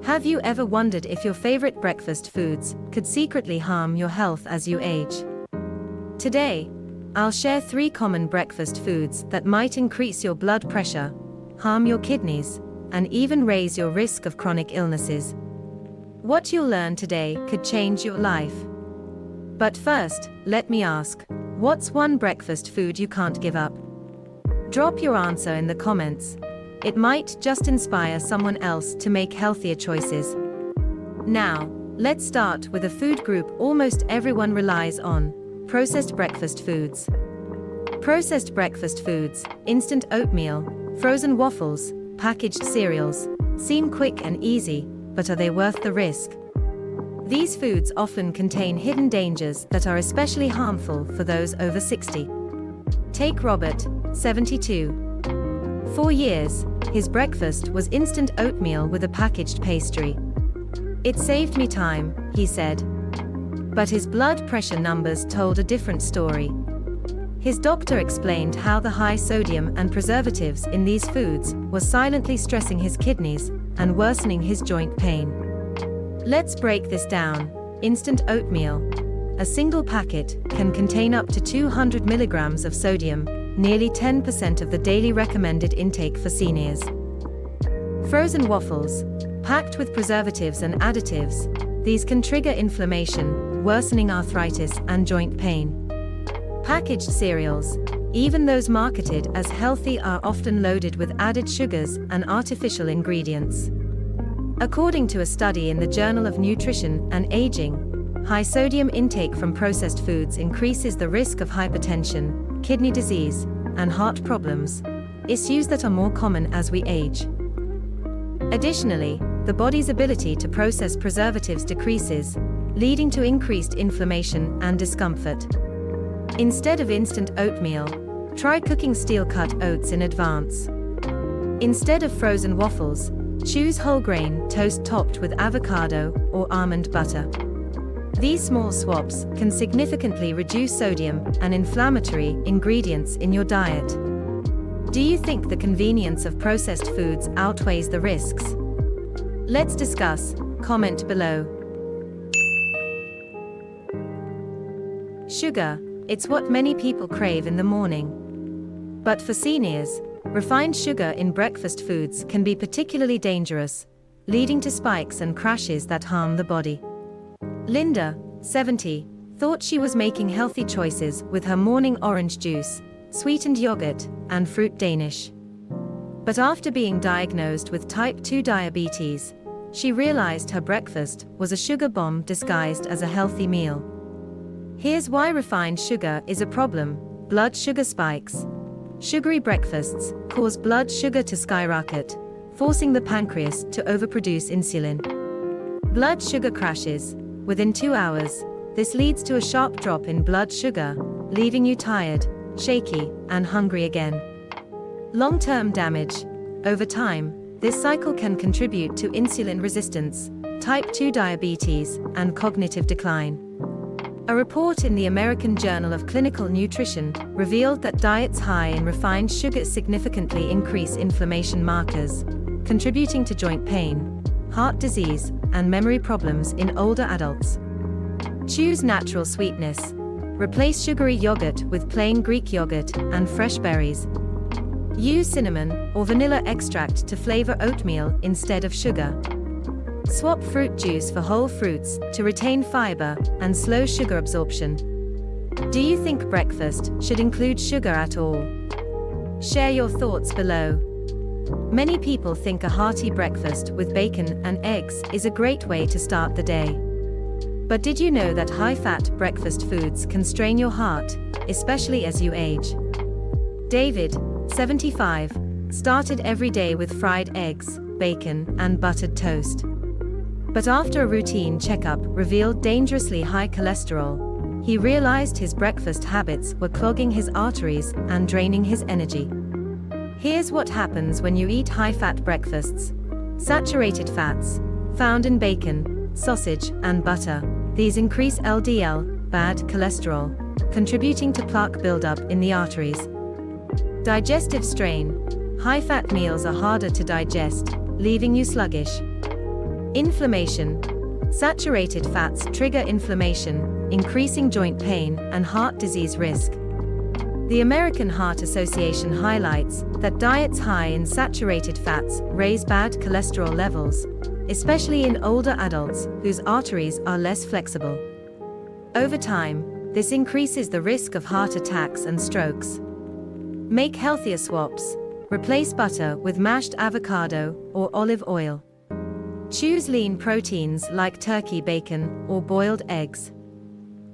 Have you ever wondered if your favorite breakfast foods could secretly harm your health as you age? Today, I'll share 3 common breakfast foods that might increase your blood pressure, harm your kidneys, and even raise your risk of chronic illnesses. What you'll learn today could change your life. But first, let me ask, what's one breakfast food you can't give up? Drop your answer in the comments. It might just inspire someone else to make healthier choices. Now, let's start with a food group almost everyone relies on: processed breakfast foods. Processed breakfast foods, instant oatmeal, frozen waffles, packaged cereals, seem quick and easy, but are they worth the risk? These foods often contain hidden dangers that are especially harmful for those over 60. Take Robert, 72. For years, his breakfast was instant oatmeal with a packaged pastry. It saved me time, he said. But his blood pressure numbers told a different story. His doctor explained how the high sodium and preservatives in these foods was silently stressing his kidneys and worsening his joint pain. Let's break this down. Instant oatmeal. A single packet can contain up to 200 milligrams of sodium, nearly 10% of the daily recommended intake for seniors. Frozen waffles, packed with preservatives and additives, these can trigger inflammation, worsening arthritis and joint pain. Packaged cereals, even those marketed as healthy, are often loaded with added sugars and artificial ingredients. According to a study in the Journal of Nutrition and Aging, high sodium intake from processed foods increases the risk of hypertension, kidney disease, and heart problems, issues that are more common as we age. Additionally, the body's ability to process preservatives decreases, leading to increased inflammation and discomfort. Instead of instant oatmeal, try cooking steel-cut oats in advance. Instead of frozen waffles, choose whole grain toast topped with avocado or almond butter. These small swaps can significantly reduce sodium and inflammatory ingredients in your diet. Do you think the convenience of processed foods outweighs the risks? Let's discuss. Comment below. Sugar, it's what many people crave in the morning. But for seniors, refined sugar in breakfast foods can be particularly dangerous, leading to spikes and crashes that harm the body. Linda, 70, thought she was making healthy choices with her morning orange juice, sweetened yogurt, and fruit Danish. But after being diagnosed with type 2 diabetes, she realized her breakfast was a sugar bomb disguised as a healthy meal. Here's why refined sugar is a problem: blood sugar spikes. Sugary breakfasts cause blood sugar to skyrocket, forcing the pancreas to overproduce insulin. Blood sugar crashes. Within 2 hours, this leads to a sharp drop in blood sugar, leaving you tired, shaky, and hungry again. Long-term damage. Over time, this cycle can contribute to insulin resistance, type 2 diabetes, and cognitive decline. A report in the American Journal of Clinical Nutrition revealed that diets high in refined sugar significantly increase inflammation markers, contributing to joint pain, heart disease, and memory problems in older adults. Choose natural sweetness. Replace sugary yogurt with plain Greek yogurt and fresh berries. Use cinnamon or vanilla extract to flavor oatmeal instead of sugar. Swap fruit juice for whole fruits to retain fiber and slow sugar absorption. Do you think breakfast should include sugar at all? Share your thoughts below. Many people think a hearty breakfast with bacon and eggs is a great way to start the day. But did you know that high-fat breakfast foods can strain your heart, especially as you age? David, 75, started every day with fried eggs, bacon, and buttered toast. But after a routine checkup revealed dangerously high cholesterol, he realized his breakfast habits were clogging his arteries and draining his energy. Here's what happens when you eat high-fat breakfasts. Saturated fats, found in bacon, sausage, and butter. These increase LDL, bad cholesterol, contributing to plaque buildup in the arteries. Digestive strain. High-fat meals are harder to digest, leaving you sluggish. Inflammation. Saturated fats trigger inflammation, increasing joint pain and heart disease risk. The American Heart Association highlights that diets high in saturated fats raise bad cholesterol levels, especially in older adults whose arteries are less flexible. Over time, this increases the risk of heart attacks and strokes. Make healthier swaps. Replace butter with mashed avocado or olive oil. Choose lean proteins like turkey bacon or boiled eggs.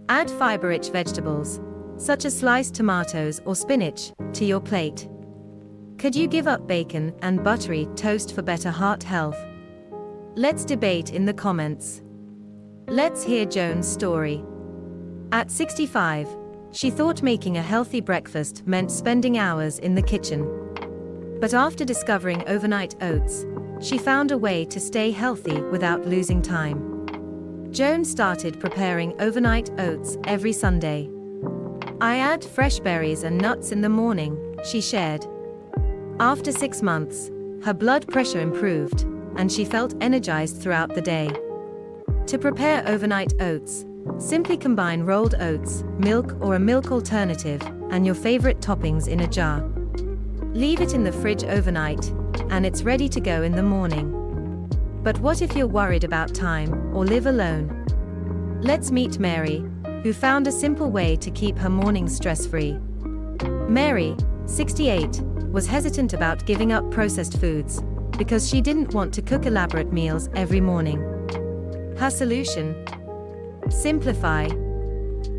Add fiber-rich vegetables, such as sliced tomatoes or spinach, to your plate. Could you give up bacon and buttery toast for better heart health? Let's debate in the comments. Let's hear Joan's story. At 65, she thought making a healthy breakfast meant spending hours in the kitchen. But after discovering overnight oats, she found a way to stay healthy without losing time. Joan started preparing overnight oats every Sunday. "I add fresh berries and nuts in the morning," she shared. After 6 months, her blood pressure improved, and she felt energized throughout the day. To prepare overnight oats, simply combine rolled oats, milk or a milk alternative, and your favorite toppings in a jar. Leave it in the fridge overnight, and it's ready to go in the morning. But what if you're worried about time or live alone? Let's meet Mary, who found a simple way to keep her mornings stress-free. Mary, 68, was hesitant about giving up processed foods because she didn't want to cook elaborate meals every morning. Her solution? Simplify.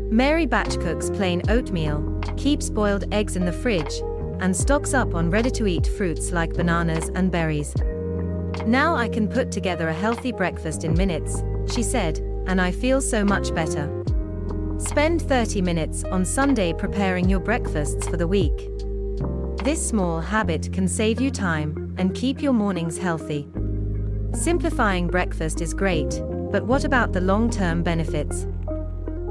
Mary batch cooks plain oatmeal, keeps boiled eggs in the fridge, and stocks up on ready-to-eat fruits like bananas and berries. "Now I can put together a healthy breakfast in minutes," she said, "and I feel so much better." Spend 30 minutes on Sunday preparing your breakfasts for the week. This small habit can save you time and keep your mornings healthy. Simplifying breakfast is great, but what about the long-term benefits?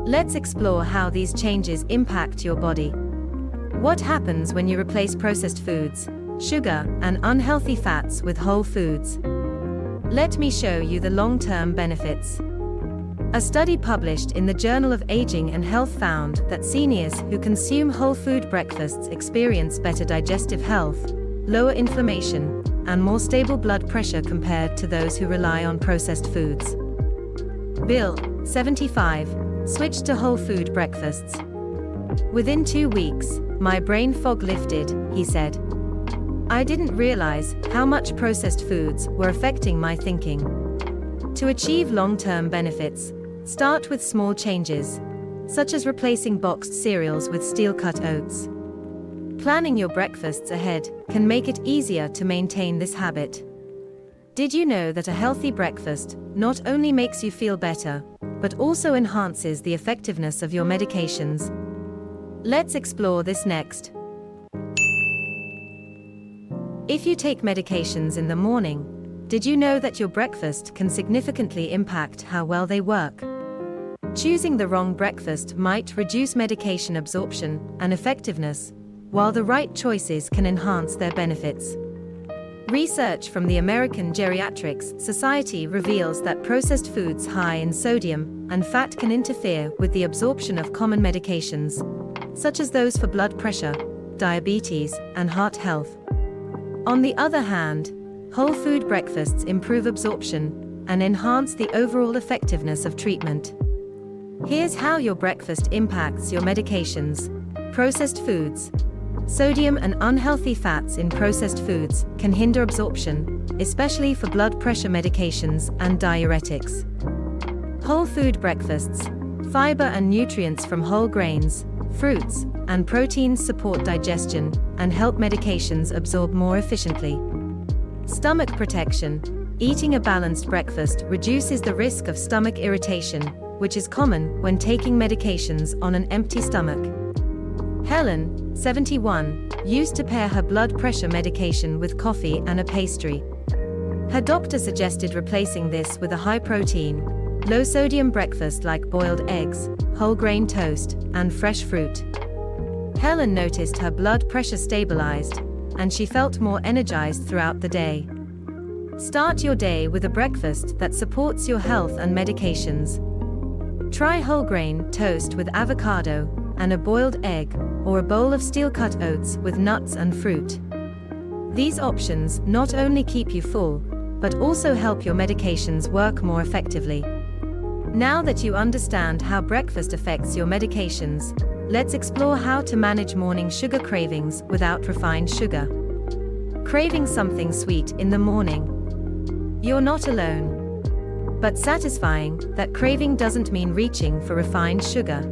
Let's explore how these changes impact your body. What happens when you replace processed foods, sugar, and unhealthy fats with whole foods? Let me show you the long-term benefits. A study published in the Journal of Aging and Health found that seniors who consume whole food breakfasts experience better digestive health, lower inflammation, and more stable blood pressure compared to those who rely on processed foods. Bill, 75, switched to whole food breakfasts. "Within 2 weeks, my brain fog lifted," he said. "I didn't realize how much processed foods were affecting my thinking." To achieve long-term benefits, start with small changes, such as replacing boxed cereals with steel-cut oats. Planning your breakfasts ahead can make it easier to maintain this habit. Did you know that a healthy breakfast not only makes you feel better, but also enhances the effectiveness of your medications? Let's explore this next. If you take medications in the morning, did you know that your breakfast can significantly impact how well they work? Choosing the wrong breakfast might reduce medication absorption and effectiveness, while the right choices can enhance their benefits. Research from the American Geriatrics Society reveals that processed foods high in sodium and fat can interfere with the absorption of common medications, such as those for blood pressure, diabetes, and heart health. On the other hand, whole food breakfasts improve absorption and enhance the overall effectiveness of treatment. Here's how your breakfast impacts your medications. Processed foods. Sodium and unhealthy fats in processed foods can hinder absorption, especially for blood pressure medications and diuretics. Whole food breakfasts. Fiber and nutrients from whole grains, fruits, and proteins support digestion and help medications absorb more efficiently. Stomach protection. Eating a balanced breakfast reduces the risk of stomach irritation, which is common when taking medications on an empty stomach. Helen, 71, used to pair her blood pressure medication with coffee and a pastry. Her doctor suggested replacing this with a high-protein, low-sodium breakfast like boiled eggs, whole grain toast, and fresh fruit. Helen noticed her blood pressure stabilized, and she felt more energized throughout the day. Start your day with a breakfast that supports your health and medications. Try whole grain toast with avocado and a boiled egg, or a bowl of steel-cut oats with nuts and fruit. These options not only keep you full, but also help your medications work more effectively. Now that you understand how breakfast affects your medications, let's explore how to manage morning sugar cravings without refined sugar. Craving something sweet in the morning? You're not alone. But satisfying that craving doesn't mean reaching for refined sugar.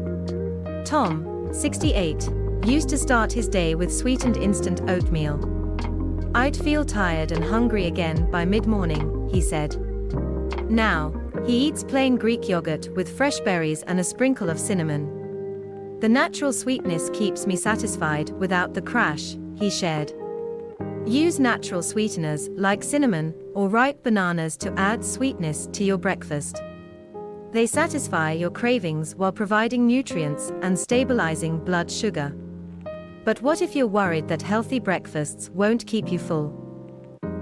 Tom, 68, used to start his day with sweetened instant oatmeal. I'd feel tired and hungry again by mid-morning, he said. Now, he eats plain Greek yogurt with fresh berries and a sprinkle of cinnamon. The natural sweetness keeps me satisfied without the crash, he shared. Use natural sweeteners like cinnamon or ripe bananas to add sweetness to your breakfast. They satisfy your cravings while providing nutrients and stabilizing blood sugar. But what if you're worried that healthy breakfasts won't keep you full?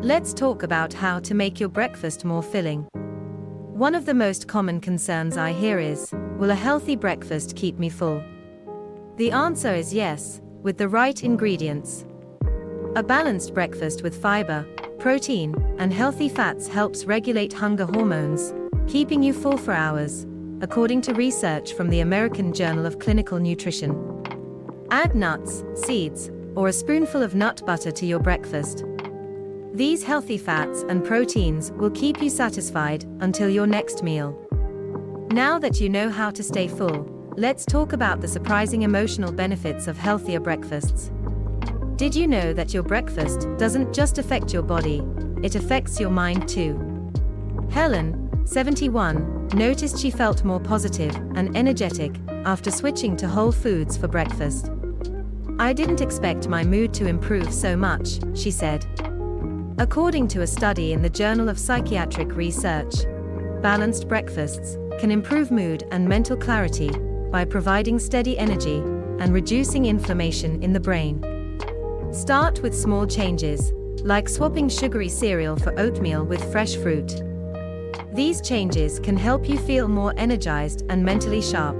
Let's talk about how to make your breakfast more filling. One of the most common concerns I hear is, will a healthy breakfast keep me full? The answer is yes, with the right ingredients. A balanced breakfast with fiber, protein, and healthy fats helps regulate hunger hormones, keeping you full for hours, according to research from the American Journal of Clinical Nutrition. Add nuts, seeds, or a spoonful of nut butter to your breakfast. These healthy fats and proteins will keep you satisfied until your next meal. Now that you know how to stay full, let's talk about the surprising emotional benefits of healthier breakfasts. Did you know that your breakfast doesn't just affect your body, it affects your mind too? Helen, 71, noticed she felt more positive and energetic after switching to whole foods for breakfast. I didn't expect my mood to improve so much, she said. According to a study in the Journal of Psychiatric Research, balanced breakfasts can improve mood and mental clarity by providing steady energy and reducing inflammation in the brain. Start with small changes, like swapping sugary cereal for oatmeal with fresh fruit. These changes can help you feel more energized and mentally sharp.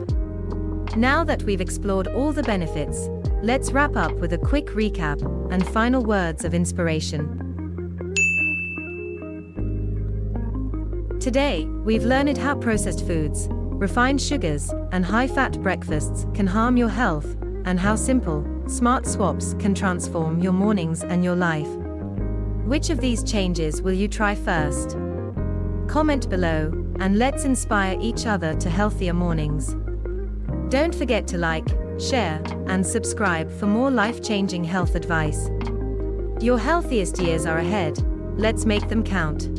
Now that we've explored all the benefits, let's wrap up with a quick recap and final words of inspiration. Today, we've learned how processed foods, refined sugars, and high-fat breakfasts can harm your health, and how simple, smart swaps can transform your mornings and your life. Which of these changes will you try first? Comment below, and let's inspire each other to healthier mornings. Don't forget to like, share, and subscribe for more life-changing health advice. Your healthiest years are ahead. Let's make them count.